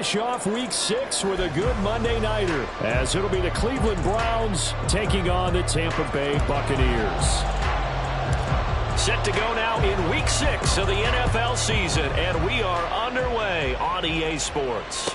Finish off week 6 with a good Monday nighter, as it'll be the Cleveland Browns taking on the Tampa Bay Buccaneers. Set to go now in week 6 of the NFL season, and we are underway on EA Sports.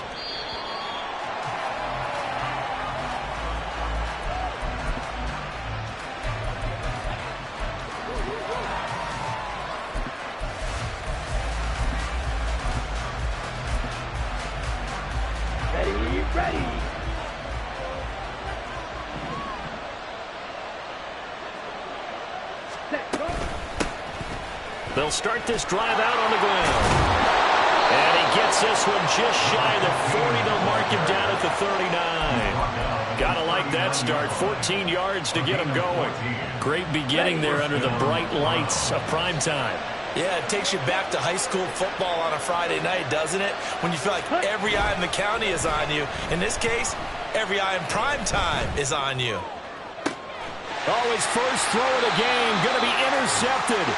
They'll start this drive out on the ground. And he gets this one just shy of the 40. They'll mark him down at the 39. Gotta like that start. 14 yards to get him going. Great beginning there under the bright lights of prime time. Yeah, it takes you back to high school football on a Friday night, doesn't it? When you feel like every eye in the county is on you. In this case, every eye in prime time is on you. Oh, his first throw of the game going to be intercepted.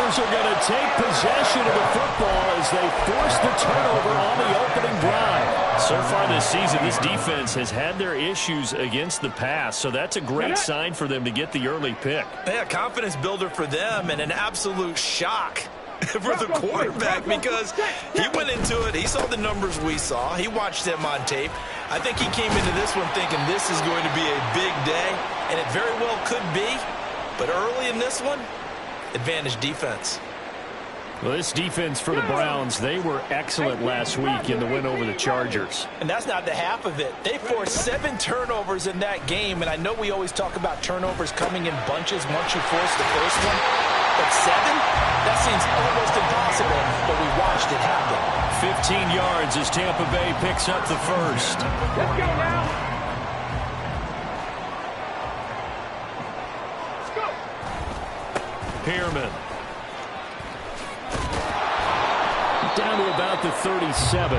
Are going to take possession of the football as they force the turnover on the opening drive. So far this season, this defense has had their issues against the pass, so that's a great sign for them to get the early pick. Yeah, confidence builder for them and an absolute shock for the quarterback because he went into it. He saw the numbers we saw. He watched them on tape. I think he came into this one thinking this is going to be a big day, and it very well could be. But early in this one, advantage defense. Well, this defense for the Browns, they were excellent last week in the win over the Chargers. And that's not the half of it. They forced 7 turnovers in that game, and I know we always talk about turnovers coming in bunches once you force the first one. But 7? That seems almost impossible, but we watched it happen. 15 yards as Tampa Bay picks up the first. Let's go now. Pearman. Down to about the 37.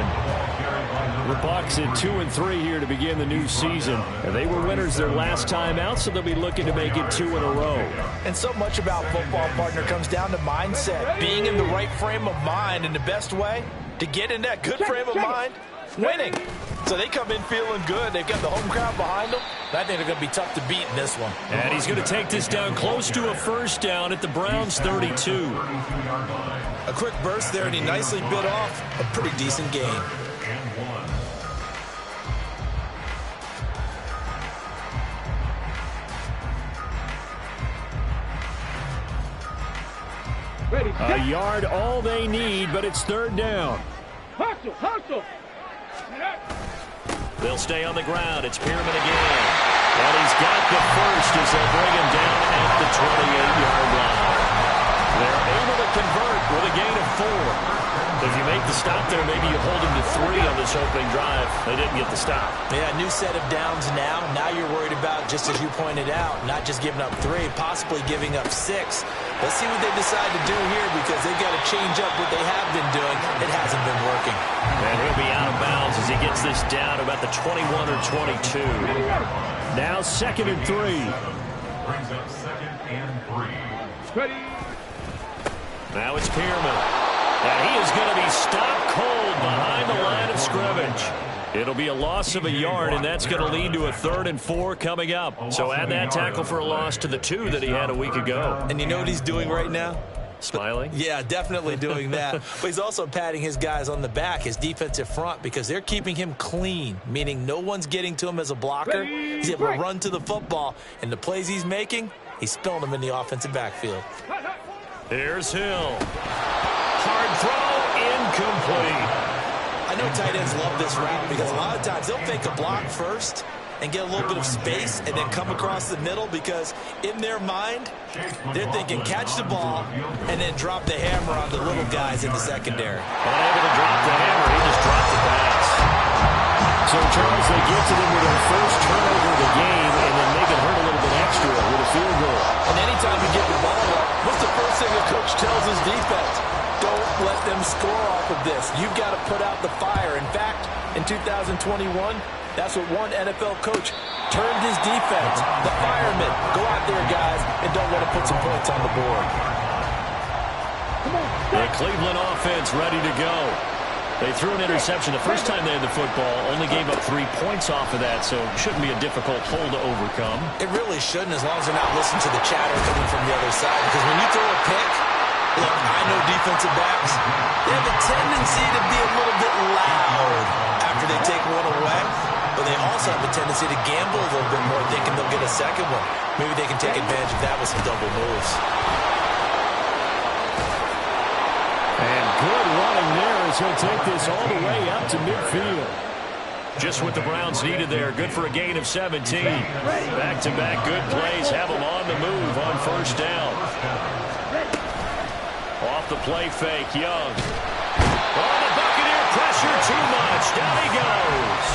The Bucs at 2-3 here to begin the new season. And they were winners their last time out, so they'll be looking to make it 2 in a row. And so much about football, partner, comes down to mindset. Being in the right frame of mind, and the best way to get in that good frame of mind, winning. So they come in feeling good. They've got the home crowd behind them. I think they're going to be tough to beat in this one. And he's going to take this down close to a first down at the Browns' 32. A quick burst there, and he nicely bit off a pretty decent gain. A yard all they need, but it's third down. Hustle, hustle. They'll stay on the ground. It's Pearman again. And he's got the first as they bring him down at the 28-yard line. They're able to convert with a gain of 4. If you make the stop there, maybe you hold him to 3 on this opening drive. They didn't get the stop. Yeah, new set of downs now. Now you're worried about, just as you pointed out, not just giving up 3, possibly giving up 6. Let's see what they decide to do here because they've got to change up what they have been doing. It hasn't been working. And he'll be out of bounds as he gets this down to about the 21 or 22. Now 2nd and 3. Brings up 2nd and 3. Ready. Now it's Pearman. And he is going to be stopped cold behind the line of scrimmage. It'll be a loss of a yard, and that's going to lead to a 3rd and 4 coming up. So add that tackle for a loss to the 2 that he had a week ago. And you know what he's doing right now? Smiling? Yeah, definitely doing that. But he's also patting his guys on the back, his defensive front, because they're keeping him clean, meaning no one's getting to him as a blocker. He's able to run to the football, and the plays he's making, he's spilling them in the offensive backfield. Here's Hill. Hard throw, incomplete. I know tight ends love this route because a lot of times they'll fake a block first and get a little bit of space and then come across the middle because in their mind, they're thinking catch the ball and then drop the hammer on the little guys in the secondary. Unable to drop the hammer, he just dropped the pass. So, Charles, they get to them with their first turnover of the game and then make it hurt a little bit extra with a field goal. And anytime you get the ball up, what's the first thing a coach tells his defense? don't let them score off of this. You've got to put out the fire. In fact, in 2021, that's what one NFL coach turned his defense. The firemen. Go out there, guys, and don't let them put some points on the board. The Cleveland offense ready to go. They threw an interception the first time they had the football, only gave up 3 points off of that, so it shouldn't be a difficult hole to overcome. It really shouldn't, as long as they're not listening to the chatter coming from the other side. Because when you throw a pick, look, I know defensive backs, they have a tendency to be a little bit loud after they take one away. But they also have a tendency to gamble a little bit more, thinking they'll get a second one. Maybe they can take advantage of that with some double moves. And good running there as he'll take this all the way up to midfield. Just what the Browns needed there. Good for a gain of 17. Back-to-back good plays have them on the move on first down. Off the play fake, Young. Oh, the Buccaneer pressure too much. Down he goes.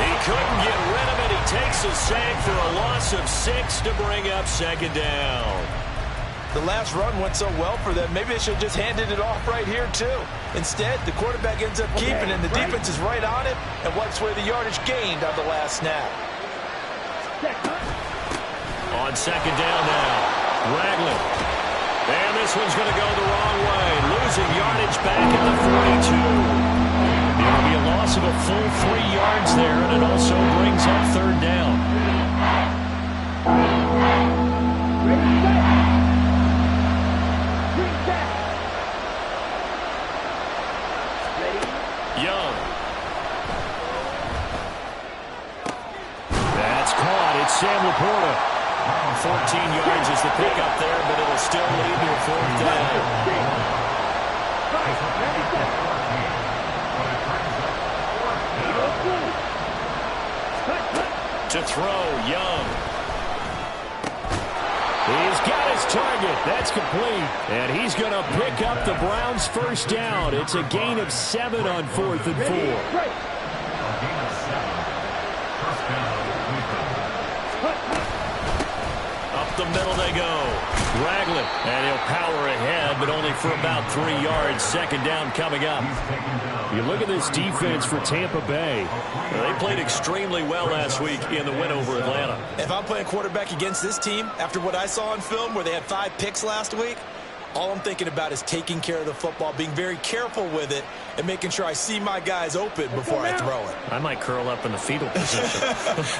He couldn't get rid of it. He takes a sack for a loss of 6 to bring up second down. The last run went so well for them, maybe they should have just handed it off right here, too. Instead, the quarterback ends up keeping it, and the defense is right on it and wipes away the yardage gained on the last snap. On second down now, Ragland. And this one's going to go the wrong way. Losing yardage back at the 42. It'll be a loss of a full 3 yards there, and it also brings up third down. Young. That's caught. It's Sam Laporta. 14 yards is the pickup there, but it'll still lead to a fourth down. To throw, Young. He's got his target. That's complete. And he's going to pick up the Browns' first down. It's a gain of 7 on 4th and 4. Up the middle they go. Ragland. And he'll power ahead, but only for about 3 yards. Second down coming up. You look at this defense for Tampa Bay. They played extremely well last week in the win over Atlanta. If I'm playing quarterback against this team, after what I saw on film where they had 5 picks last week, all I'm thinking about is taking care of the football, being very careful with it, and making sure I see my guys open before I throw it. I might curl up in the fetal position.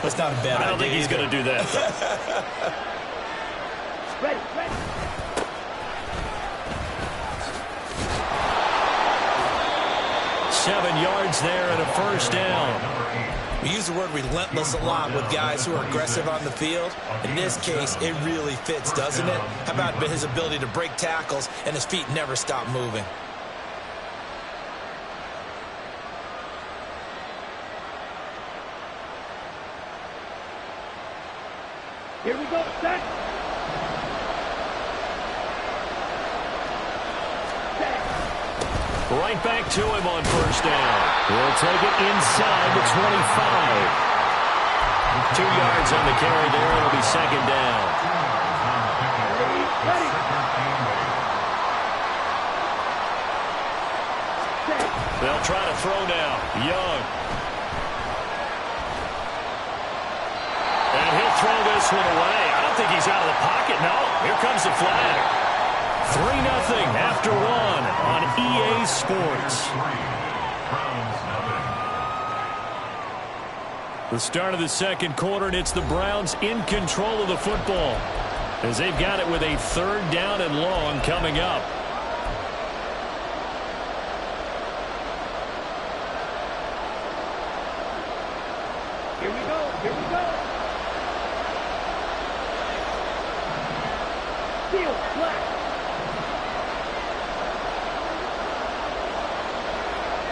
That's not a bad idea. I don't think he's going to do that. Ready. 7 yards there and a first down. We use the word relentless a lot with guys who are aggressive on the field. In this case, it really fits, doesn't it? How about his ability to break tackles and his feet never stop moving? Here we go, set. Right back to him on first down. He'll take it inside the 25. 2 yards on the carry there. It'll be second down. They'll try to throw now. Young. And he'll throw this one away. I don't think he's out of the pocket. No, here comes the flag. 3-0 after 1 on EA Sports. The start of the second quarter, and it's the Browns in control of the football as they've got it with a 3rd down and long coming up. Here we go. Field flat.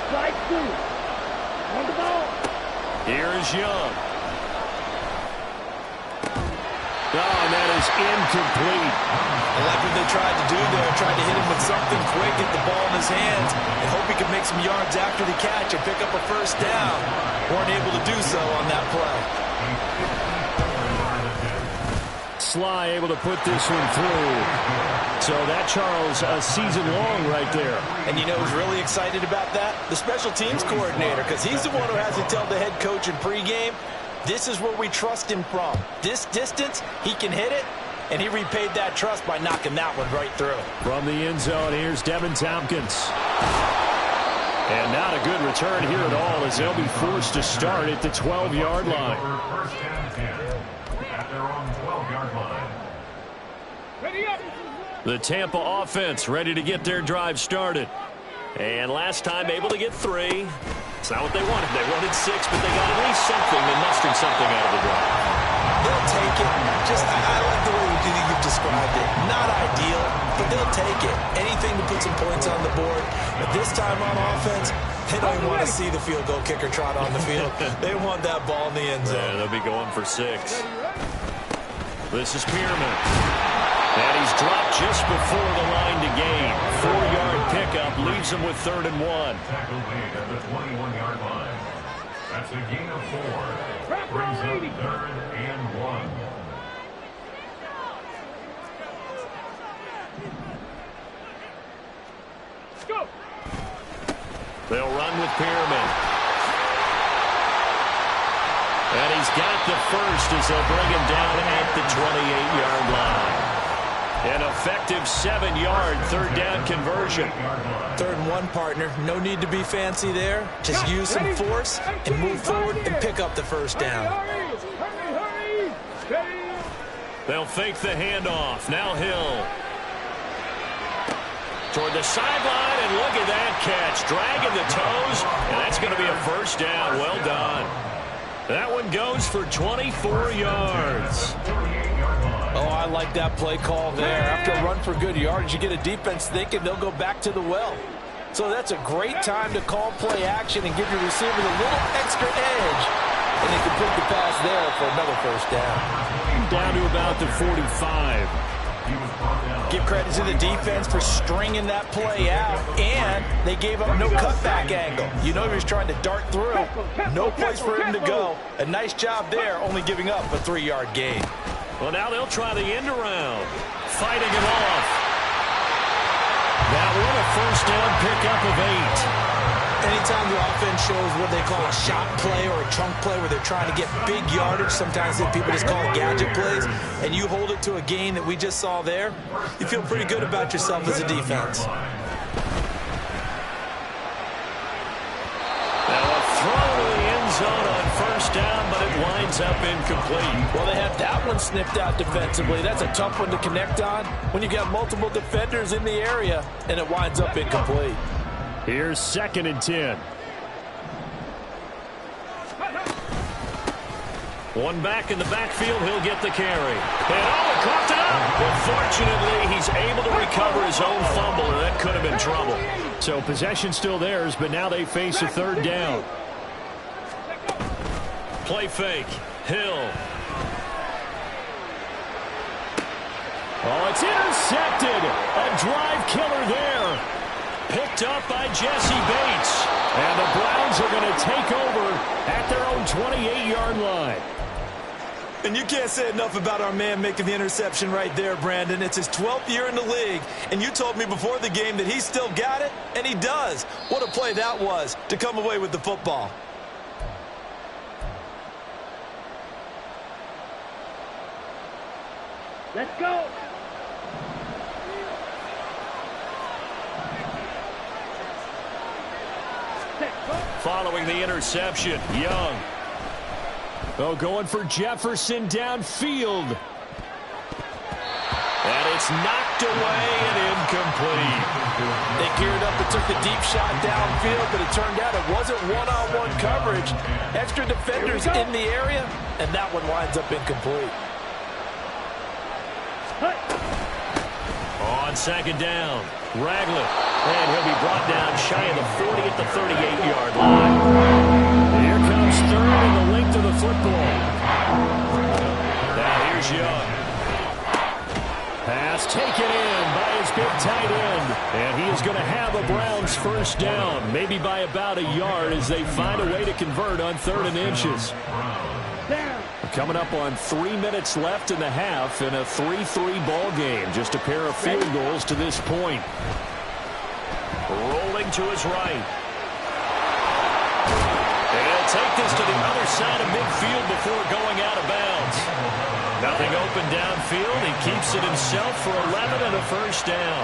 Slide through. On the ball. Here is Young. Oh, and that is incomplete. I like what they tried to do there. Tried to hit him with something quick, get the ball in his hands, and hope he could make some yards after the catch and pick up a first down. Weren't able to do so on that play. Sly able to put this one through. So that, Charles, a season long right there. And you know who's really excited about that? The special teams coordinator, because he's the one who has to tell the head coach in pregame, this is where we trust him from. This distance, he can hit it, and he repaid that trust by knocking that one right through. From the end zone, here's Devin Tompkins. And not a good return here at all, as they'll be forced to start at the 12-yard line. First and 10 at their own 12-yard line. Ready up. The Tampa offense ready to get their drive started. And last time able to get 3. It's not what they wanted. They wanted 6, but they got at least something. They mustered something out of the drive. They'll take it. I like the way you've described it. Not ideal, but they'll take it. Anything to put some points on the board. But this time on offense, they don't want to see the field goal kicker trot on the field. They want that ball in the end zone. Yeah, they'll be going for 6. This is Pearman. And he's dropped just before the line to gain. 4-yard pickup leaves him with 3rd and 1. Tackle made at the 21-yard line. That's a gain of 4. Brings up 3rd and 1. Go. They'll run with Pearman. And he's got the first as they'll bring him down at the 28-yard line. An effective 7-yard 3rd down conversion. 3rd and 1, partner. No need to be fancy there. Just use some force and move forward and pick up the first down. Hurry. Steady. They'll fake the handoff. Now Hill. Toward the sideline, and look at that catch. Dragging the toes, and that's going to be a first down. Well done. That one goes for 24 yards. Oh, I like that play call there. After a run for good yards, you get a defense thinking they'll go back to the well. So that's a great time to call play action and give your receivers a little extra edge. And they complete the pass there for another first down. Down to about the 45. Give credit to the defense for stringing that play out, and they gave up no cutback angle. You know he was trying to dart through. No place for him to go. A nice job there, only giving up a 3-yard gain. Well, now they'll try the end around. Fighting it off. That one a first down pickup of 8. Anytime the offense shows what they call a shot play or a chunk play where they're trying to get big yardage, sometimes people just call it gadget plays, and you hold it to a gain that we just saw there, you feel pretty good about yourself as a defense. Now a throw to the end zone on first down, but it winds up incomplete. Well, they have that one sniffed out defensively. That's a tough one to connect on when you got multiple defenders in the area, and it winds up incomplete. Here's 2nd and 10. One back in the backfield, he'll get the carry. And he caught it up. But fortunately, he's able to recover his own fumble, and that could have been trouble. So possession still theirs, but now they face a 3rd down. Play fake. Hill. Oh, it's intercepted. A drive killer there. Picked up by Jesse Bates. And the Browns are going to take over at their own 28-yard line. And you can't say enough about our man making the interception right there, Brandon. It's his 12th year in the league, and you told me before the game that he still got it, and he does. What a play that was to come away with the football. Let's go. Following the interception, Young. Oh, going for Jefferson downfield. And it's knocked away and incomplete. They geared up and took the deep shot downfield, but it turned out it wasn't one-on-one coverage. Extra defenders in the area, and that one winds up incomplete. On 2nd down, Ragland. And he'll be brought down shy of the 40 at the 38-yard line. Here comes 3rd and the length of the football. Now here's Young. Pass taken in by his big tight end. And he is going to have a Browns first down, maybe by about a yard as they find a way to convert on 3rd and inches. Coming up on 3 minutes left in the half in a 3-3 ball game. Just a pair of field goals to this point. Rolling to his right. And he'll take this to the other side of midfield before going out of bounds. Nothing open downfield. He keeps it himself for 11 and a first down.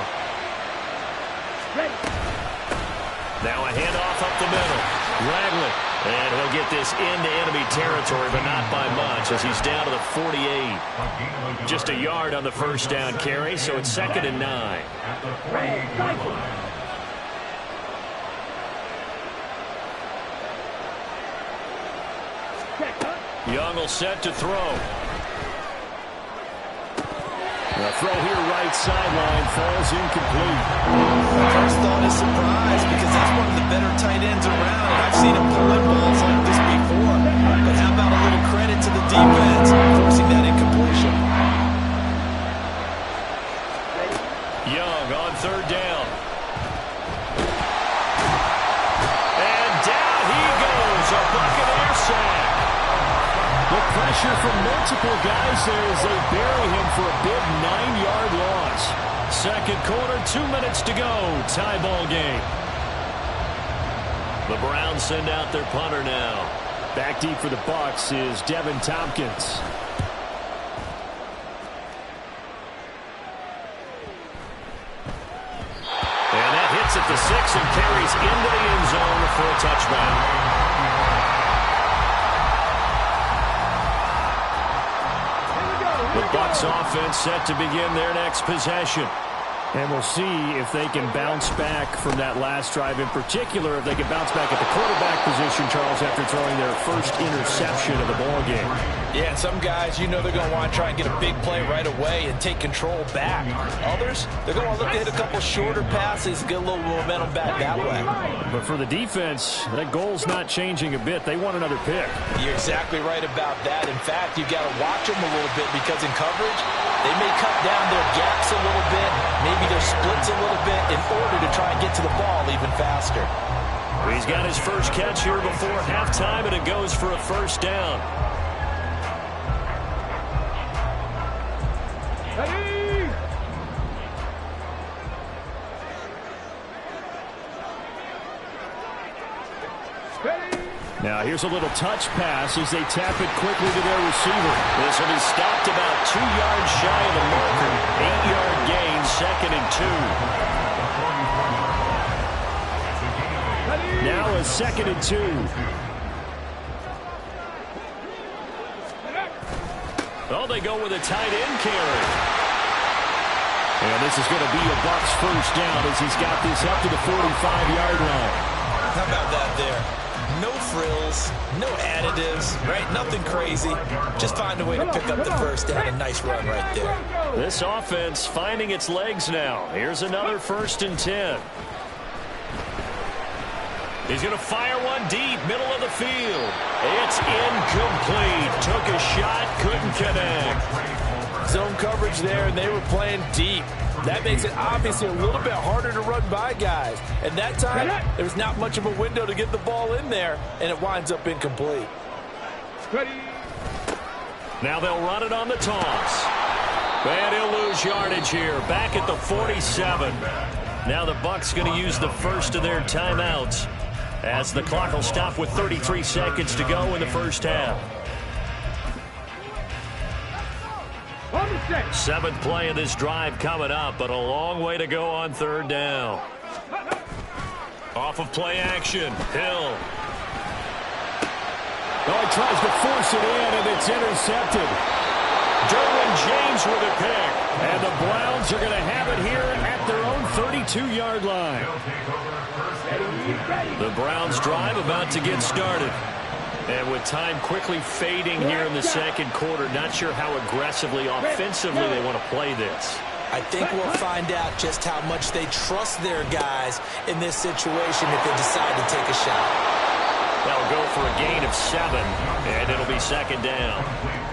Now a handoff up the middle. Ragland. And he'll get this into enemy territory, but not by much as he's down to the 48. Just a yard on the first down carry, so it's 2nd and 9. Young will set to throw. The throw here right sideline falls incomplete. First thought is surprise because that's one of the better tight ends around, and I've seen him pull in balls like this before. But how about a little credit to the defense forcing that incompletion? Young on 3rd down. And down he goes. A Buccaneer sack. The pressure from multiple guys there as they bury him for a big 9-yard loss. 2nd quarter, 2 minutes to go. Tie ball game. The Browns send out their punter now. Back deep for the Bucs is Devin Tompkins. And that hits at the 6 and carries into the end zone for a touchdown. The Bucs offense set to begin their next possession. And we'll see if they can bounce back from that last drive. In particular, if they can bounce back at the quarterback position, Charles, after throwing their first interception of the ballgame. Yeah, and some guys, you know they're going to want to try and get a big play right away and take control back. Others, they're going to look to hit a couple shorter passes, get a little momentum back that way. But for the defense, that goal's not changing a bit. They want another pick. You're exactly right about that. In fact, you've got to watch them a little bit because in coverage, they may cut down their gaps a little bit, maybe their splits a little bit in order to try and get to the ball even faster. He's got his first catch here before halftime, and it goes for a first down. Now here's a little touch pass as they tap it quickly to their receiver. This will be stopped about 2 yards shy of the marker. 8-yard gain, 2nd and 2. Now a 2nd and 2. Oh, they go with a tight end carry. And this is going to be a Bucs first down as he's got this up to the 45-yard line. How about that there? No frills, no additives, right? Nothing crazy. Just find a way to pick up the first down. A nice run right there. This offense finding its legs now. Here's another 1st and 10. He's going to fire one deep, middle of the field. It's incomplete. Took a shot, couldn't connect. Zone coverage there, and they were playing deep. That makes it obviously a little bit harder to run by guys. And that time, there's not much of a window to get the ball in there, and it winds up incomplete. Now they'll run it on the toss. And he'll lose yardage here, back at the 47. Now the Bucs going to use the first of their timeouts as the clock will stop with 33 seconds to go in the first half. 7th play of this drive coming up, but a long way to go on 3rd down. Off of play action, Hill. Oh, he tries to force it in, and it's intercepted. Derwin James with a pick. And the Browns are going to have it here at their own 32-yard line. The Browns drive about to get started. And with time quickly fading here in the 2nd quarter, not sure how aggressively, offensively they want to play this. I think we'll find out just how much they trust their guys in this situation if they decide to take a shot. That'll go for a gain of 7, and it'll be 2nd down.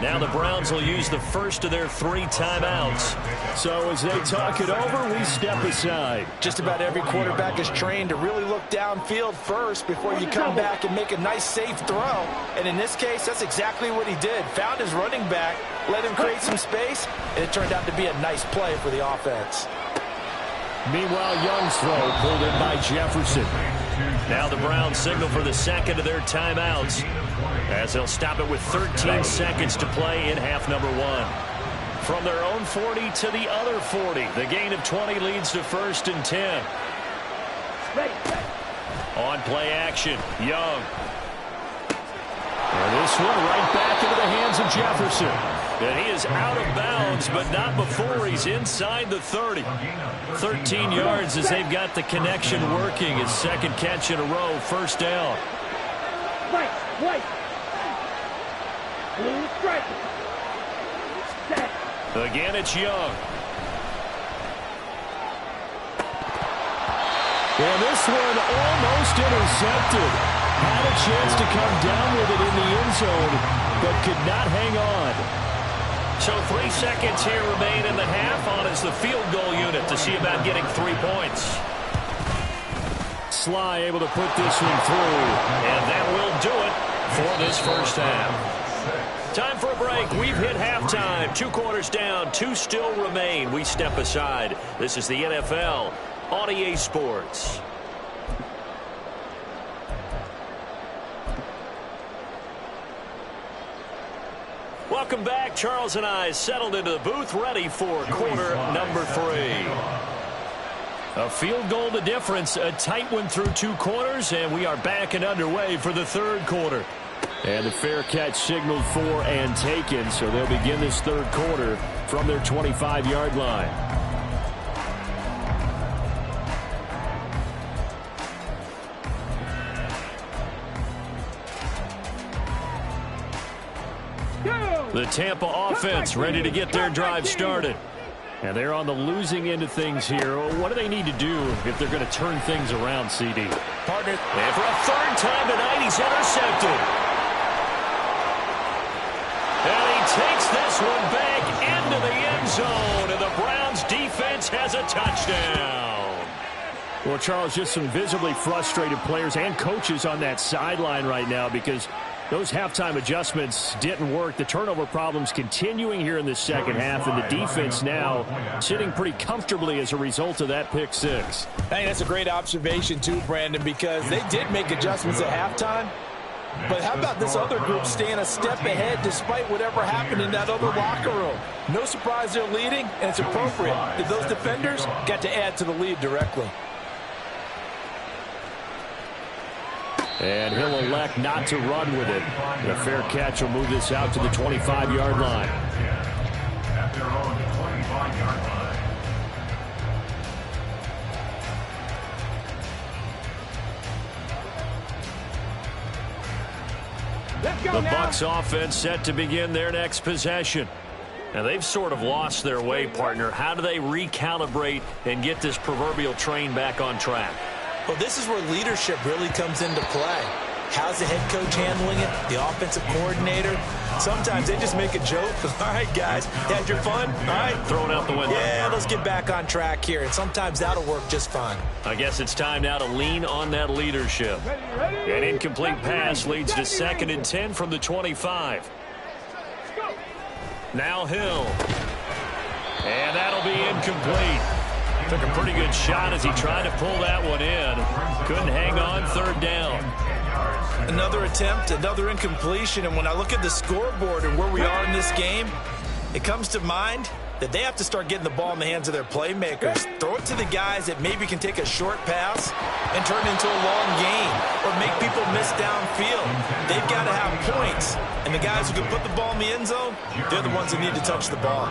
Now the Browns will use the first of their 3 timeouts. So as they talk it over, we step aside. Just about every quarterback is trained to really look downfield first before you come back and make a nice, safe throw. And in this case, that's exactly what he did. Found his running back, let him create some space, and it turned out to be a nice play for the offense. Meanwhile, Young's throw pulled in by Jefferson. Now the Browns signal for the second of their timeouts, as they'll stop it with 13 seconds to play in half number 1. From their own 40 to the other 40, the gain of 20 leads to 1st and 10. On play action, Young. And this one right back into the hands of Jefferson. And he is out of bounds, but not before he's inside the 30. 13 yards as they've got the connection working. His second catch in a row, 1st down. Again, it's Young. And this one almost intercepted. Had a chance to come down with it in the end zone, but could not hang on. So 3 seconds here remain in the half. On is the field goal unit to see about getting 3 points. Sly able to put this one through. And that will do it for this first half. Time for a break. We've hit halftime. 2 quarters down. 2 still remain. We step aside. This is the NFL on EA Sports. Welcome back. Charles and I settled into the booth, ready for quarter number 3. A field goal the difference, a tight one through 2 quarters, and we are back and underway for the 3rd quarter. And the fair catch signaled for and taken, so they'll begin this 3rd quarter from their 25-yard line. The Tampa offense ready to get their drive started. And they're on the losing end of things here. What do they need to do if they're going to turn things around, CD? Partner, and for a 3rd time tonight, he's intercepted. And he takes this one back into the end zone, and the Browns defense has a touchdown. Well, Charles, just some visibly frustrated players and coaches on that sideline right now because those halftime adjustments didn't work. The turnover problems continuing here in the second half, and the defense now sitting pretty comfortably as a result of that pick 6. Hey, that's a great observation too, Brandon, because they did make adjustments at halftime. But how about this other group staying a step ahead despite whatever happened in that other locker room? No surprise they're leading, and it's appropriate. Those defenders got to add to the lead directly. And he'll elect not to run with it. The fair catch will move this out to the 25-yard line. At their own 25-yard line. The Bucs offense set to begin their next possession. Now, they've sort of lost their way, partner. How do they recalibrate and get this proverbial train back on track? Well, this is where leadership really comes into play. How's the head coach handling it? The offensive coordinator? Sometimes they just make a joke. All right, guys, had your fun? All right. Throw it out the window. Yeah, let's get back on track here. And sometimes that'll work just fine. I guess it's time now to lean on that leadership. An incomplete pass leads to 2nd and 10 from the 25. Now Hill. And that'll be incomplete. Took a pretty good shot as he tried to pull that one in. Couldn't hang on, 3rd down. Another attempt, another incompletion, and when I look at the scoreboard and where we are in this game, it comes to mind that they have to start getting the ball in the hands of their playmakers. Throw it to the guys that maybe can take a short pass and turn it into a long gain or make people miss downfield. They've got to have points, and the guys who can put the ball in the end zone, they're the ones that need to touch the ball.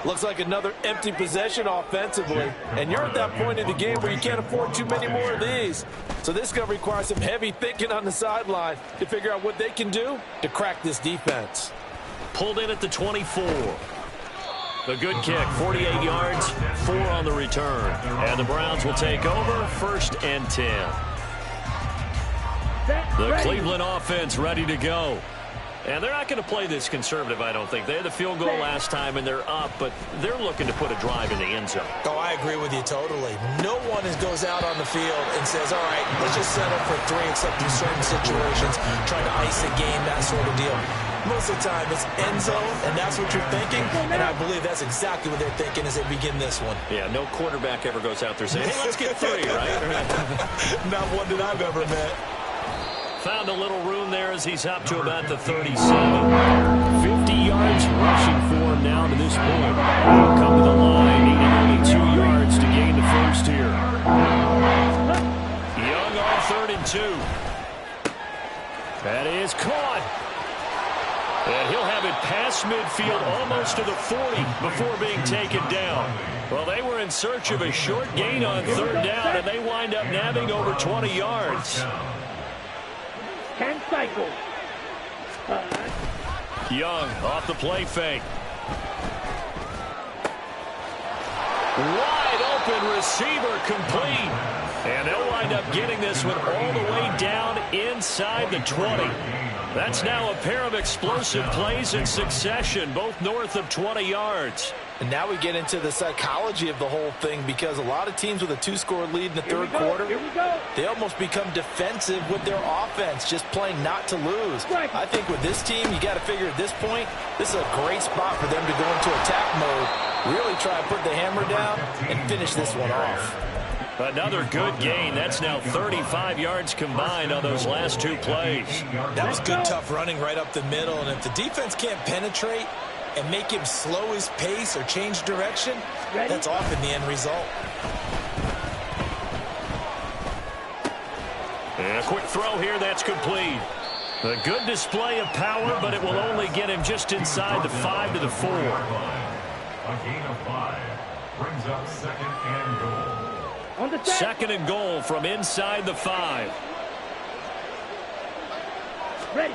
Looks like another empty possession offensively. And you're at that point in the game where you can't afford too many more of these. So this is going to require some heavy thinking on the sideline to figure out what they can do to crack this defense. Pulled in at the 24. A good kick, 48 yards, 4 on the return. And the Browns will take over, 1st and 10. The Cleveland offense ready to go. And they're not going to play this conservative, I don't think. They had the field goal last time, and they're up, but they're looking to put a drive in the end zone. Oh, I agree with you totally. No one goes out on the field and says, all right, let's just settle for 3, except in certain situations, trying to ice a game, that sort of deal. Most of the time, it's end zone, and that's what you're thinking, and I believe that's exactly what they're thinking as they begin this one. Yeah, no quarterback ever goes out there saying, hey, let's get 3, right? Not one that I've ever met. Found a little room there as he's up to about the 37. 50 yards rushing for him now to this point. He'll come to the line, needing only 2 yards to gain the first here. Young on 3rd and 2. That is caught. And he'll have it past midfield almost to the 40 before being taken down. Well, they were in search of a short gain on 3rd down, and they wind up nabbing over 20 yards. 10 cycles. Young off the play fake. Wide open receiver complete. And they'll wind up getting this one all the way down inside the 20. That's now a pair of explosive plays in succession, both north of 20 yards. And now we get into the psychology of the whole thing, because a lot of teams with a 2-score lead in the third quarter, they almost become defensive with their offense, just playing not to lose. I think with this team, you got to figure at this point, this is a great spot for them to go into attack mode, really try to put the hammer down and finish this one off. Another good gain. That's now 35 yards combined on those last 2 plays. That was good, tough running right up the middle, and if the defense can't penetrate and make him slow his pace or change direction, that's often the end result. And a quick throw here, that's complete. A good display of power, but it will only get him just inside the 5 to the 4. A gain of 5 brings up 2nd and goal. 2nd and goal from inside the 5. Ready.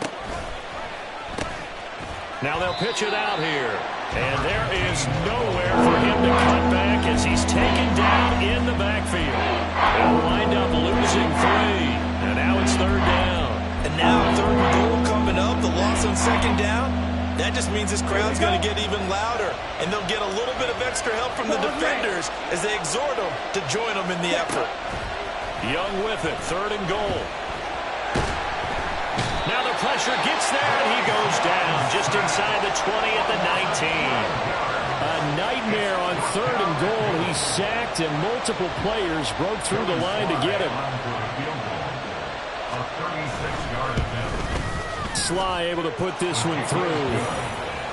Now they'll pitch it out here. And there is nowhere for him to cut back as he's taken down in the backfield. They'll wind up losing 3. And now it's 3rd down. And now 3rd and goal coming up. The loss on 2nd down. That just means this crowd's going to get even louder. And they'll get a little bit of extra help from the defenders as they exhort them to join them in the effort. Young with it. 3rd and goal. Now the pressure gets there, and he goes down just inside the 20 at the 19. A nightmare on 3rd and goal. He's sacked, and multiple players broke through the line to get him. A 36-yard attempt. Sly able to put this one through.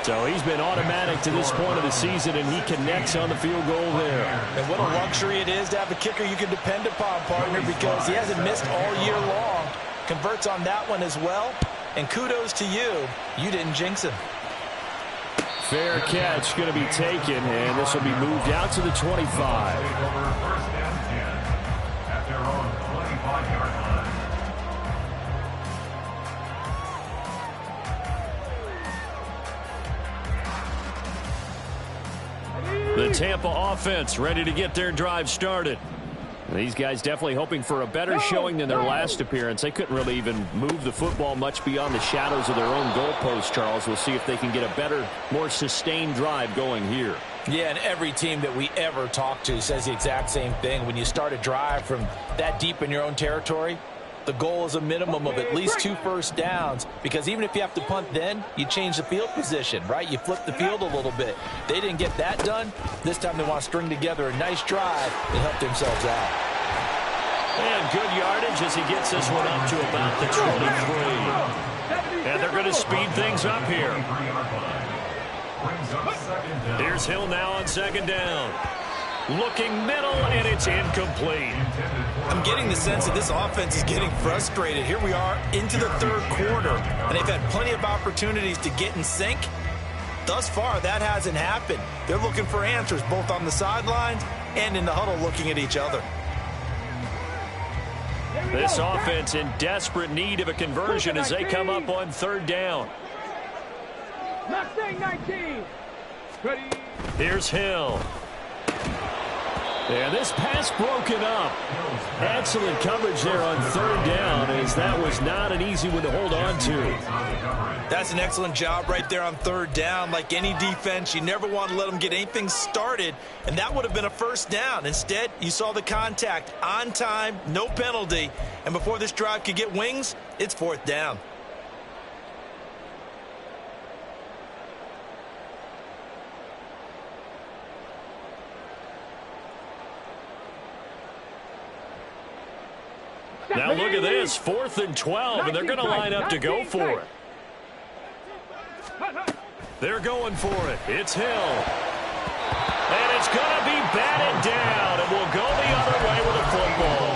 So he's been automatic to this point of the season, and he connects on the field goal there. And what a luxury it is to have a kicker you can depend upon, partner, because he hasn't missed all year long. Converts on that one as well. And kudos to you. You didn't jinx him. Fair catch going to be taken, and this will be moved out to the 25. First and 10 at their own 25-yard line. The Tampa offense ready to get their drive started. These guys definitely hoping for a better showing than their last appearance. They couldn't really even move the football much beyond the shadows of their own goalpost, Charles. We'll see if they can get a better, more sustained drive going here. Yeah, and every team that we ever talk to says the exact same thing. When you start a drive from that deep in your own territory, the goal is a minimum of at least 2 first downs, because even if you have to punt then, you change the field position, right? You flip the field a little bit. They didn't get that done. This time they want to string together a nice drive and help themselves out. And good yardage as he gets this one up to about the 23. And they're going to speed things up here. Here's Hill now on 2nd down. Looking middle, and it's incomplete. I'm getting the sense that this offense is getting frustrated. Here we are into the 3rd quarter, and they've had plenty of opportunities to get in sync. Thus far, that hasn't happened. They're looking for answers both on the sidelines and in the huddle looking at each other. This offense in desperate need of a conversion as they come up on 3rd down. Mustang 19. Ready. Here's Hill. And this pass broken up. Excellent coverage there on third down, as that was not an easy one to hold on to. That's an excellent job right there on third down. Like any defense, you never want to let them get anything started, and that would have been a first down. Instead, you saw the contact on time, no penalty, and before this drive could get wings, it's fourth down. Now look at this, 4th and 12, and they're going to line up to go for it. They're going for it. It's Hill. And it's going to be batted down, and we'll go the other way with a football.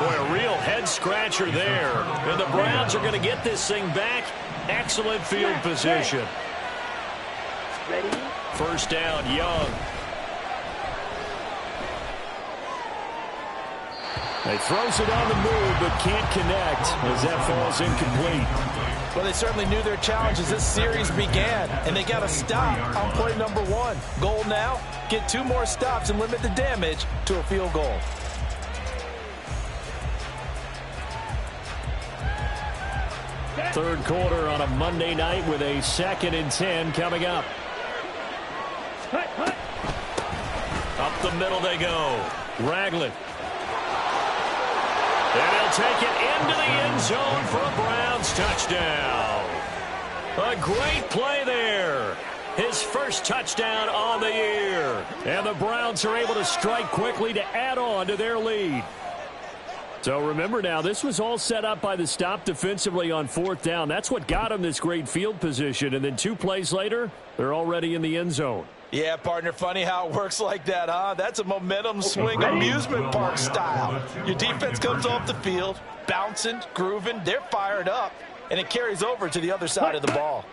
Boy, a real head-scratcher there. And the Browns are going to get this thing back. Excellent field position. First down, Young. He throws it on the move, but can't connect as that falls incomplete. Well, they certainly knew their challenge as this series began, and they got a stop on play number 1. Goal now, get 2 more stops and limit the damage to a field goal. Third quarter on a Monday night with a 2nd and 10 coming up. Up the middle they go. Ragland. And he'll take it into the end zone for a Browns touchdown. A great play there. His first touchdown on the year. And the Browns are able to strike quickly to add on to their lead. So remember now, this was all set up by the stop defensively on 4th down. That's what got him this great field position. And then 2 plays later, they're already in the end zone. Yeah, partner, funny how it works like that, huh? That's a momentum swing amusement park style. Your defense comes off the field, bouncing, grooving, they're fired up, and it carries over to the other side of the ball.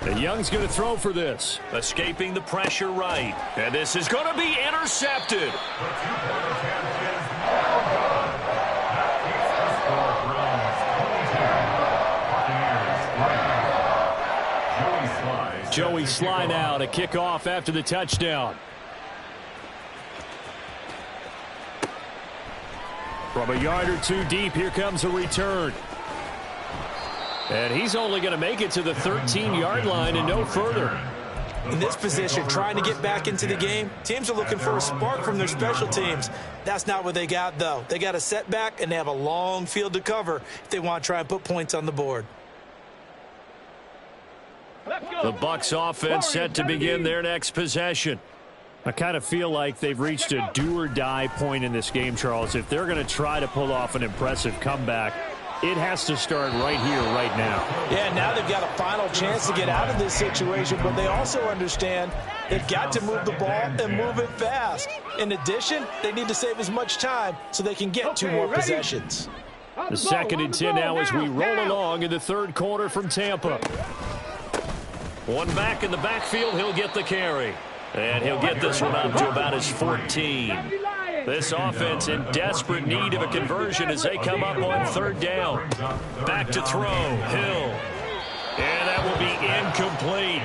And Young's going to throw for this. Escaping the pressure right. And this is going to be intercepted. Joey Sly now to kick off after the touchdown. From a yard or 2 deep, here comes a return. And he's only going to make it to the 13-yard line and no further. In this position, trying to get back into the game, teams are looking for a spark from their special teams. That's not what they got, though. They got a setback, and they have a long field to cover if they want to try and put points on the board. The Bucs offense set to begin their next possession. I kind of feel like they've reached a do-or-die point in this game, Charles. If they're going to try to pull off an impressive comeback, it has to start right here, right now. Yeah, now they've got a final chance to get out of this situation, but they also understand they've got to move the ball and move it fast. In addition, they need to save as much time so they can get 2 more possessions. The 2nd and 10 now as we roll along in the third quarter from Tampa. One back in the backfield, he'll get the carry. And he'll get this one up to about his 14. This offense in desperate need of a conversion as they come up on 3rd down. Back to throw, Hill. And that will be incomplete.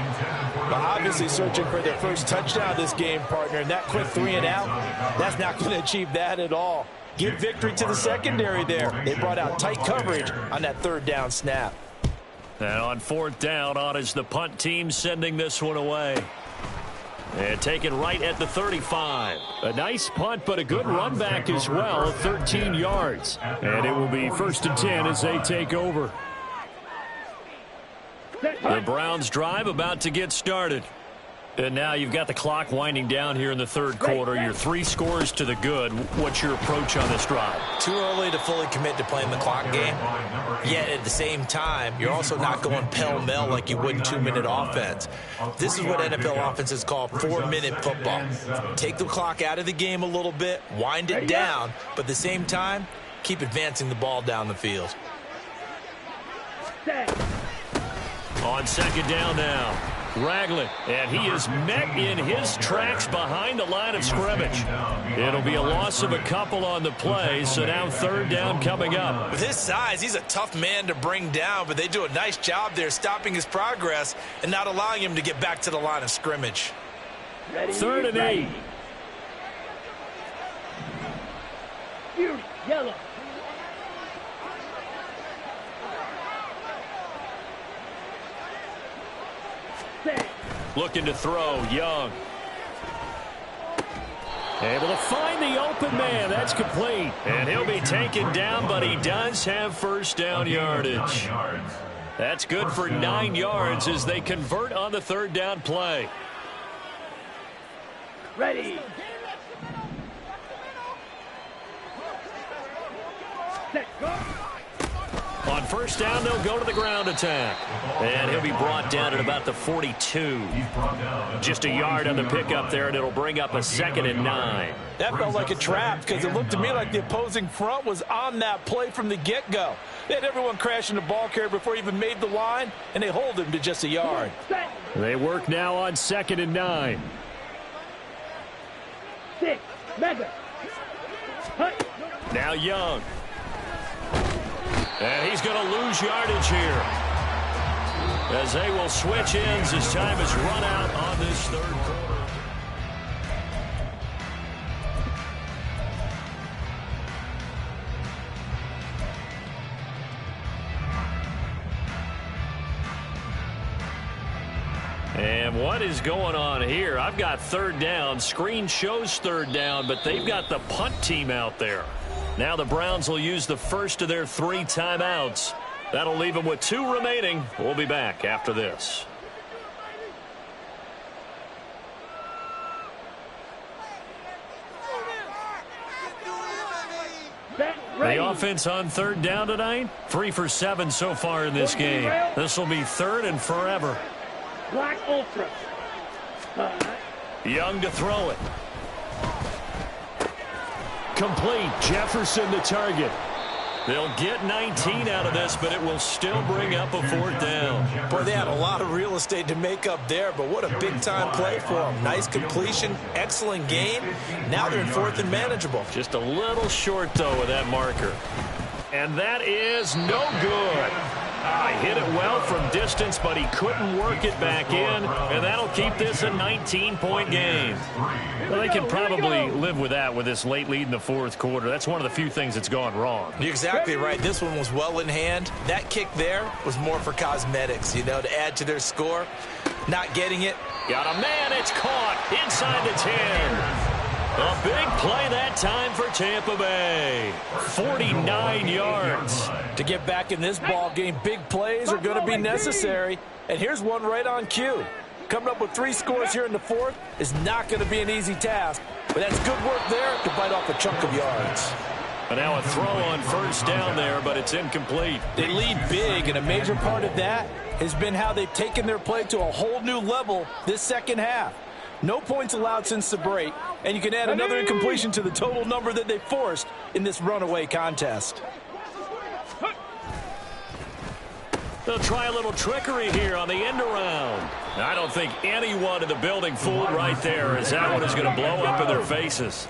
Well, obviously searching for their first touchdown this game, partner. And that quick 3 and out, that's not going to achieve that at all. Give victory to the secondary there. They brought out tight coverage on that 3rd down snap. And on 4th down, on is the punt team sending this one away. And taken right at the 35. A nice punt, but a good run back as well, 13 yards. And it will be 1st and 10 as they take over. The Browns drive about to get started. And now you've got the clock winding down here in the third quarter. You're 3 scores to the good. What's your approach on this drive? Too early to fully commit to playing the clock game. Yet at the same time, you're also not going pell-mell like you would in 2-minute offense. This is what NFL offenses call 4-minute football. Take the clock out of the game a little bit, wind it down, but at the same time, keep advancing the ball down the field. On 2nd down now. Ragland, and he is met in his tracks behind the line of scrimmage. It'll be a loss of a couple on the play, so now 3rd down coming up. With his size, he's a tough man to bring down, but they do a nice job there stopping his progress and not allowing him to get back to the line of scrimmage. 3rd and 8. Fury, yellow. Set. Looking to throw, Young. Able to find the open man. That's complete. And he'll be taken down, but he does have first down yardage. That's good for 9 yards as they convert on the third down play. Ready. Set, go. On first down, they'll go to the ground attack. And he'll be brought down at about the 42. Just a yard on the pickup there, and it'll bring up a 2nd and 9. That felt like a trap because it looked to me like the opposing front was on that play from the get-go. They had everyone crashing the ball carrier before he even made the line, and they hold him to just a yard. They work now on 2nd and 9. 6, mega. Hut. Now Young. And he's going to lose yardage here, as they will switch ends as time has run out on this third quarter. And what is going on here? I've got third down. Screen shows third down, but they've got the punt team out there. Now the Browns will use the first of their 3 timeouts. That'll leave them with 2 remaining. We'll be back after this. The offense on third down tonight, 3 for 7 so far in this game. This will be 3rd and forever. Black Ultra. Young to throw it. Complete. Jefferson the target. They'll get 19 out of this, but it will still bring up a 4th down. Boy, they had a lot of real estate to make up there, but what a big-time play for them. Nice completion, excellent gain. Now they're in 4th and manageable. Just a little short, though, with that marker. And that is no good. He hit it well from distance, but he couldn't work it back in, and that'll keep this a 19-point game. Well, they can probably live with that with this late lead in the 4th quarter. That's one of the few things that's gone wrong. You're exactly right. This one was well in hand. That kick there was more for cosmetics, you know, to add to their score. Not getting it. Got a man. It's caught inside the 10. A big play that time for Tampa Bay. 49 yards. To get back in this ball game, big plays are going to be necessary. And here's one right on cue. Coming up with 3 scores here in the 4th is not going to be an easy task. But that's good work there to bite off a chunk of yards. And now a throw on first down there, but it's incomplete. They lead big, and a major part of that has been how they've taken their play to a whole new level this second half. No points allowed since the break, and you can add another incompletion to the total number that they forced in this runaway contest. They'll try a little trickery here on the end around. I don't think anyone in the building fooled right there, as that one is going to blow up in their faces.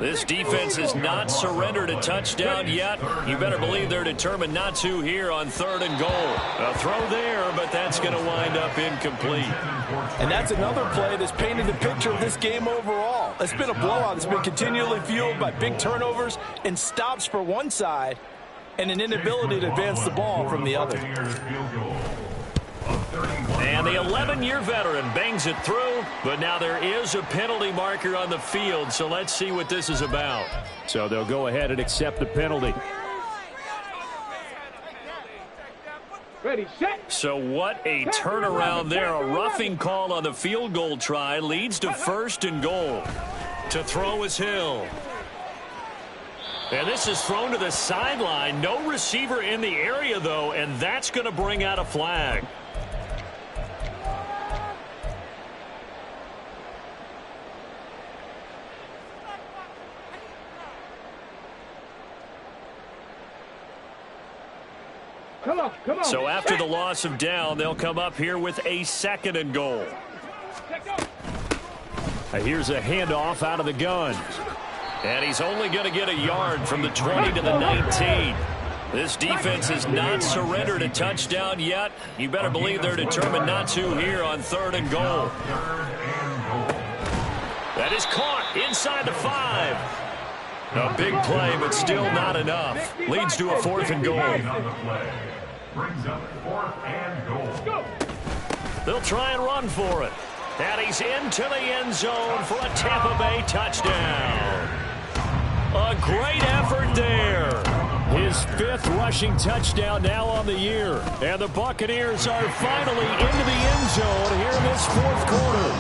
This defense has not surrendered a touchdown yet. You better believe they're determined not to here on 3rd and goal. A throw there, but that's going to wind up incomplete. And that's another play that's painted the picture of this game overall. It's been a blowout that's been continually fueled by big turnovers and stops for one side and an inability to advance the ball from the other. And the 11-year veteran bangs it through, but now there is a penalty marker on the field, so let's see what this is about. So they'll go ahead and accept the penalty. Ready, set. So what a turnaround there. A roughing call on the field goal try leads to 1st and goal. To throw is Hill. And this is thrown to the sideline. No receiver in the area, though, and that's going to bring out a flag. Come on. So after the loss of down, they'll come up here with a 2nd and goal. Here's a handoff out of the gun. And he's only going to get a yard from the 20 to the 19. This defense has not surrendered a touchdown yet. You better believe they're determined not to here on 3rd and goal. That is caught inside the 5. A big play, but still not enough. Leads to a 4th and goal. On the play. Brings up 4th and goal. They'll try and run for it. And he's into the end zone for a Tampa Bay touchdown. A great effort there. His 5th rushing touchdown now on the year. And the Buccaneers are finally into the end zone here in this 4th quarter.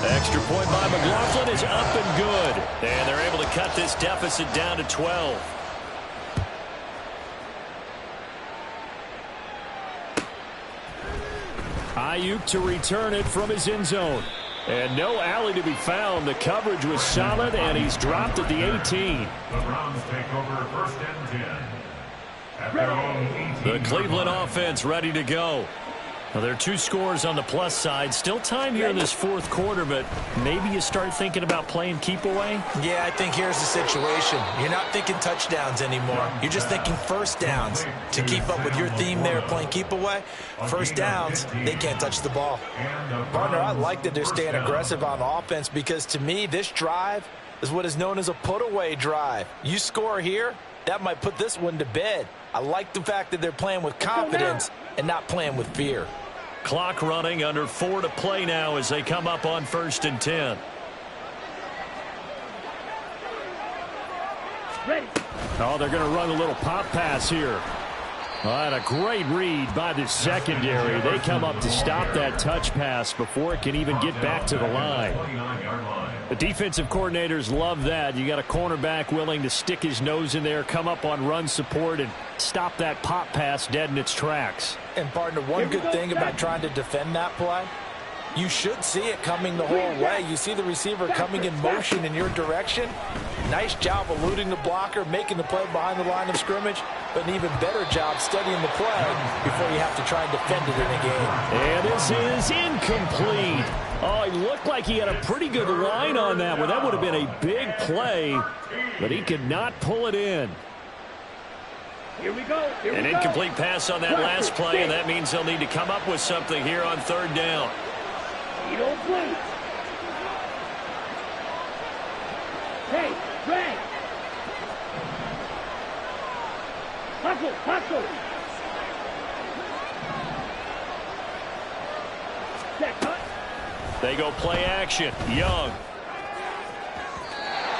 Extra point by McLaughlin is up and good. And they're able to cut this deficit down to 12. Ayuk to return it from his end zone. And no alley to be found. The coverage was solid, and he's dropped at the 18. The Browns take over 1st and 10. At their own 18. The Cleveland offense ready to go. Now, there are 2 scores on the plus side. Still time here in this 4th quarter, but maybe you start thinking about playing keep away? Yeah, I think here's the situation. You're not thinking touchdowns anymore. You're just thinking first downs. To keep up with your theme there, playing keep away, first downs, they can't touch the ball. Partner, I like that they're staying aggressive on offense because to me, this drive is what is known as a put-away drive. You score here, that might put this one to bed. I like the fact that they're playing with confidence and not playing with fear. Clock running, under 4 to play now as they come up on 1st and 10. Ready. Oh, they're going to run a little pop pass here. And a great read by the secondary. They come up to stop that touch pass before it can even get back to the line. The defensive coordinators love that. You got a cornerback willing to stick his nose in there, come up on run support, and stop that pop pass dead in its tracks. And, partner, one good thing about trying to defend that play, you should see it coming the whole way. You see the receiver coming in motion in your direction. Nice job eluding the blocker, making the play behind the line of scrimmage, but an even better job studying the play before you have to try and defend it in a game. And this is incomplete. Oh, he looked like he had a pretty good line on that one. That would have been a big play, but he could not pull it in. Here we go. An incomplete pass on that last play, and that means they'll need to come up with something here on 3rd down. You don't blink. Hey, Ray. Hustle, hustle. Set, cut. They go play action. Young.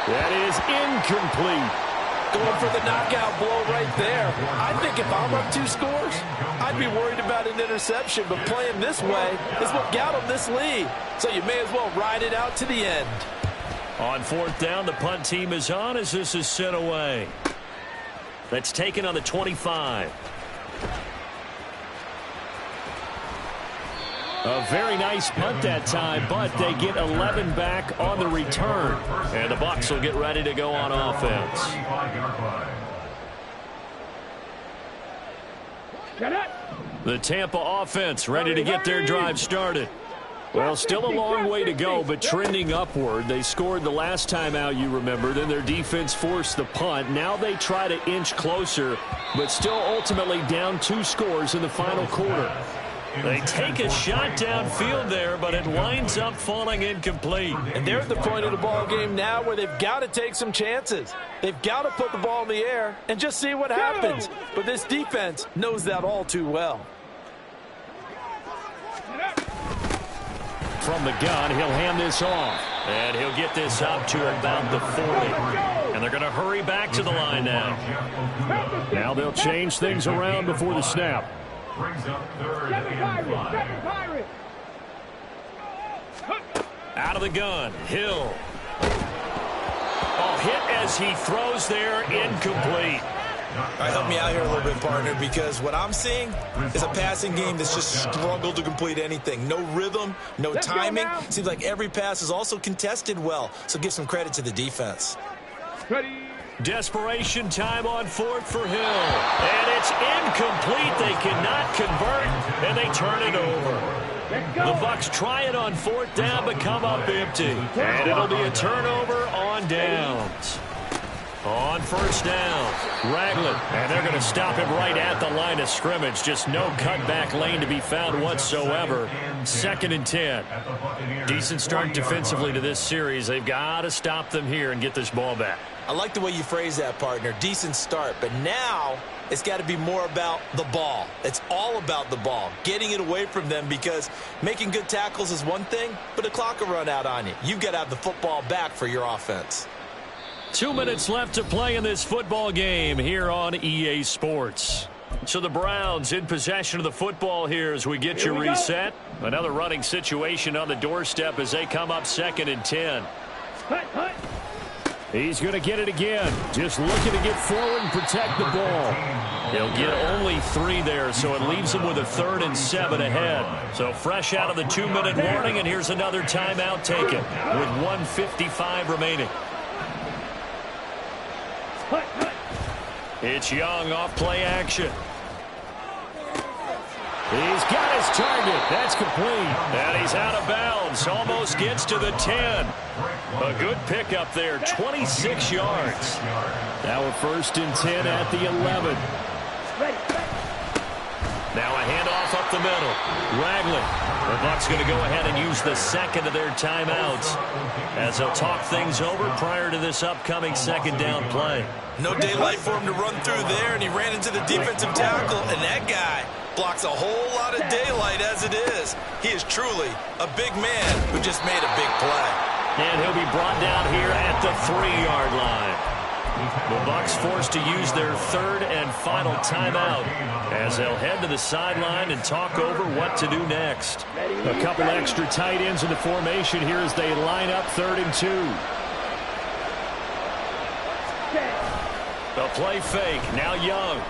That is incomplete. Going for the knockout blow right there. I think if I'm up 2 scores, I'd be worried about an interception, but playing this way is what got them this lead. So you may as well ride it out to the end. On 4th down, the punt team is on as this is sent away. That's taken on the 25. A very nice punt that time, but they get 11 back on the return. And the Bucs will get ready to go on offense. The Tampa offense ready to get their drive started. Well, still a long way to go, but trending upward. They scored the last time out, you remember. Then their defense forced the punt. Now they try to inch closer, but still ultimately down 2 scores in the final quarter. They take a shot downfield there, but it winds up falling incomplete. And they're at the point of the ball game now where they've got to take some chances. They've got to put the ball in the air and just see what happens. But this defense knows that all too well. From the gun, he'll hand this off. And he'll get this up to about the 40. And they're going to hurry back to the line now. Now they'll change things around before the snap. Brings up 3rd and 5. Out of the gun, Hill. Oh, hit as he throws there, incomplete. All right, help me out here a little bit, partner, because what I'm seeing is a passing game that's just struggled to complete anything. No rhythm, no timing. Seems like every pass is also contested well, so give some credit to the defense. Ready. Desperation time on 4th for Hill. And it's incomplete. They cannot convert, and they turn it over. The Bucs try it on 4th down, but come up empty. And it'll be a turnover on downs. On first down, Ragland, and they're going to stop him right at the line of scrimmage. Just no cutback lane to be found whatsoever. 2nd and 10. Decent start defensively to this series. They've got to stop them here and get this ball back. I like the way you phrase that, partner. Decent start, but now it's got to be more about the ball. It's all about the ball, getting it away from them, because making good tackles is one thing, but the clock will run out on you. You've got to have the football back for your offense. 2 minutes left to play in this football game here on EA Sports. So the Browns in possession of the football here as we get you reset. Another running situation on the doorstep as they come up 2nd and 10. He's going to get it again. Just looking to get forward and protect the ball. He'll get only 3 there, so it leaves him with a 3rd and 7 ahead. So fresh out of the 2-minute warning, and here's another timeout taken with 1:55 remaining. It's Young off play action. He's got his target. That's complete. And he's out of bounds. Almost gets to the 10. A good pickup there. 26 yards. Now a 1st and 10 at the 11. Now a handoff up the middle. Ragland. The Bucs going to go ahead and use the 2nd of their timeouts as they'll talk things over prior to this upcoming 2nd down play. No daylight for him to run through there, and he ran into the defensive tackle, and that guy blocks a whole lot of daylight as it is. He is truly a big man who just made a big play. And he'll be brought down here at the 3-yard line. The Bucs forced to use their 3rd and final timeout as they'll head to the sideline and talk over what to do next. A couple extra tight ends in the formation here as they line up 3rd and 2. The play fake. Now Young.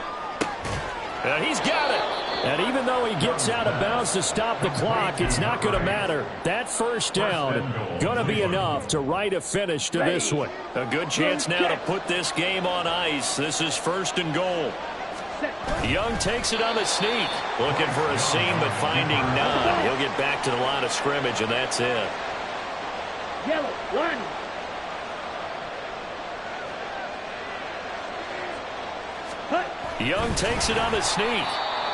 And he's got it. And even though he gets out of bounds to stop the clock, it's not going to matter. That 1st down going to be enough to write a finish to this one. A good chance now to put this game on ice. This is 1st and goal. Young takes it on the sneak. Looking for a seam, but finding none. He'll get back to the line of scrimmage, and that's it. Yellow, line. Young takes it on the sneak.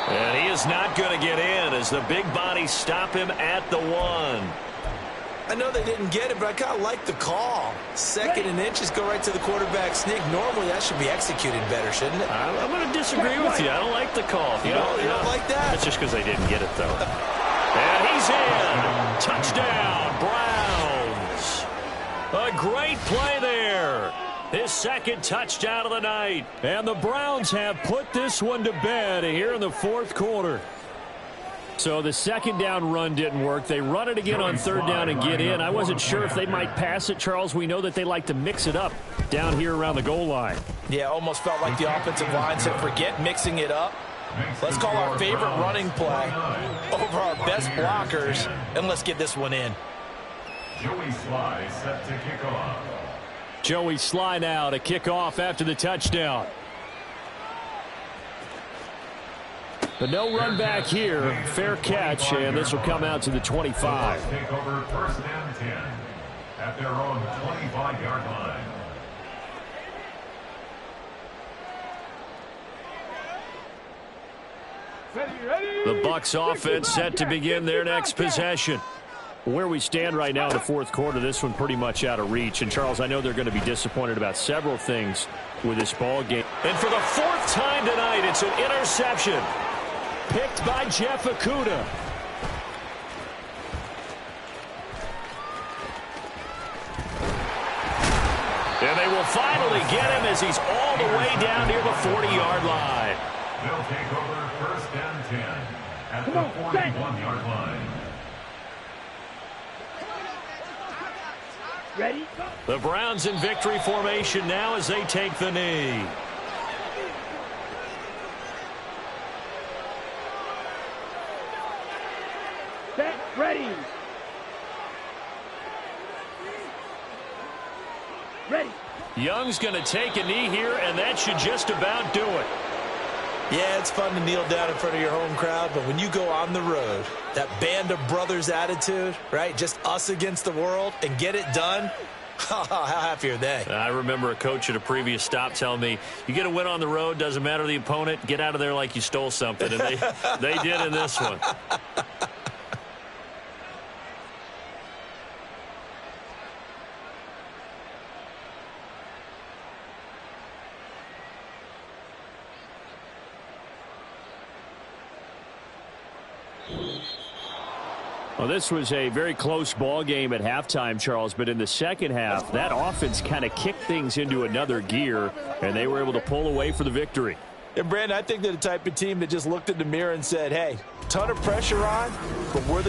And he is not going to get in as the big bodies stop him at the 1. I know they didn't get it, but I kind of like the call. 2nd and inches, go right to the quarterback sneak. Normally, that should be executed better, shouldn't it? I'm going to disagree with you. I don't like the call. You don't like that? That's just because they didn't get it, though. And he's in. Touchdown, Browns. A great play there. His 2nd touchdown of the night. And the Browns have put this one to bed here in the 4th quarter. So the 2nd down run didn't work. They run it again on 3rd down and get in. I wasn't sure if they might pass it, Charles. We know that they like to mix it up down here around the goal line. Yeah, almost felt like the offensive line said, forget mixing it up. Let's call our favorite running play over our best blockers, and let's get this one in. Joey Sly set to kick off. Joey Sly now to kick off after the touchdown. But no run back here. Fair catch, and this will come out to the 25. Take over 1st and 10 at their own 25-yard line. The Bucs offense set to begin their next possession. Where we stand right now in the 4th quarter, this one pretty much out of reach. And, Charles, I know they're going to be disappointed about several things with this ball game. And for the 4th time tonight, it's an interception. Picked by Jeff Okudah. And they will finally get him as he's all the way down near the 40-yard line. They'll take over 1st and 10 at the 41-yard line. Ready? The Browns in victory formation now as they take the knee. Set, ready. Ready. Young's going to take a knee here, and that should just about do it. Yeah, it's fun to kneel down in front of your home crowd, but when you go on the road, that band of brothers attitude, right, just us against the world, and get it done, How happy are they? I remember a coach at a previous stop telling me, you get a win on the road, doesn't matter the opponent, get out of there like you stole something. And they did in this one. Well, this was a very close ball game at halftime, Charles, but in the second half, that offense kind of kicked things into another gear, and they were able to pull away for the victory. And, Brandon, I think they're the type of team that just looked in the mirror and said, hey, ton of pressure on, but we're the